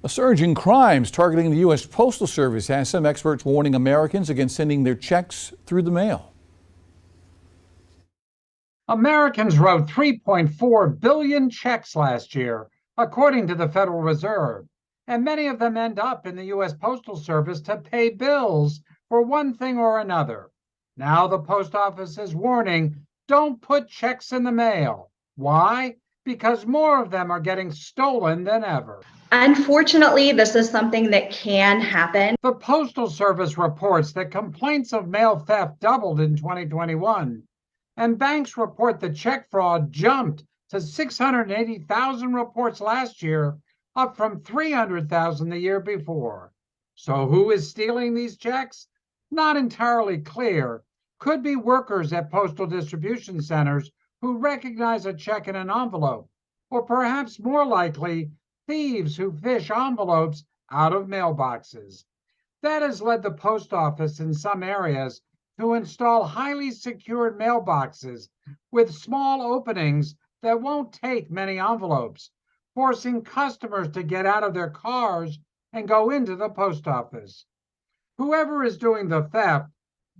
A surge in crimes targeting the U.S. Postal Service has some experts warning Americans against sending their checks through the mail. Americans wrote 3.4 billion checks last year, according to the Federal Reserve, and many of them end up in the U.S. Postal Service to pay bills for one thing or another. Now the post office is warning, don't put checks in the mail. Why? Because more of them are getting stolen than ever. Unfortunately, this is something that can happen. The Postal Service reports that complaints of mail theft doubled in 2021, and banks report that check fraud jumped to 680,000 reports last year, up from 300,000 the year before. So who is stealing these checks? Not entirely clear. Could be workers at postal distribution centers who recognize a check in an envelope, or perhaps more likely, thieves who fish envelopes out of mailboxes. That has led the post office in some areas to install highly secured mailboxes with small openings that won't take many envelopes, forcing customers to get out of their cars and go into the post office. Whoever is doing the theft,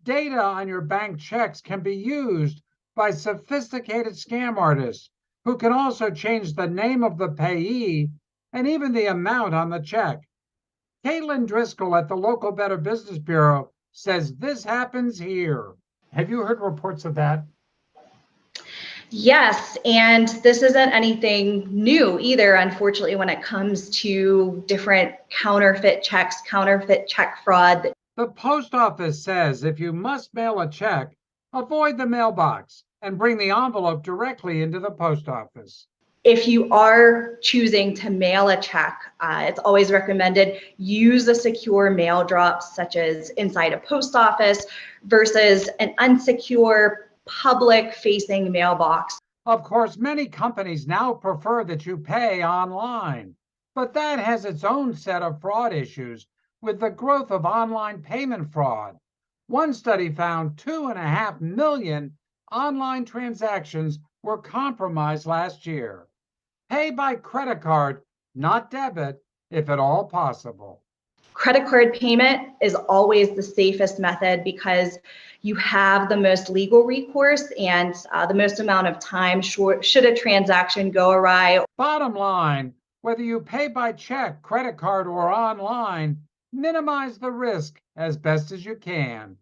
data on your bank checks can be used by sophisticated scam artists who can also change the name of the payee and even the amount on the check. Caitlin Driscoll at the local Better Business Bureau says this happens here. Have you heard reports of that? Yes, and this isn't anything new either, unfortunately, when it comes to different counterfeit checks, counterfeit check fraud. The post office says if you must mail a check, avoid the mailbox and bring the envelope directly into the post office. If you are choosing to mail a check, it's always recommended use a secure mail drop, such as inside a post office, versus an unsecure public-facing mailbox. Of course, many companies now prefer that you pay online, but that has its own set of fraud issues with the growth of online payment fraud. One study found 2.5 million online transactions were compromised last year. Pay by credit card, not debit, if at all possible. Credit card payment is always the safest method because you have the most legal recourse and the most amount of time should a transaction go awry. Bottom line, whether you pay by check, credit card, or online, minimize the risk as best as you can.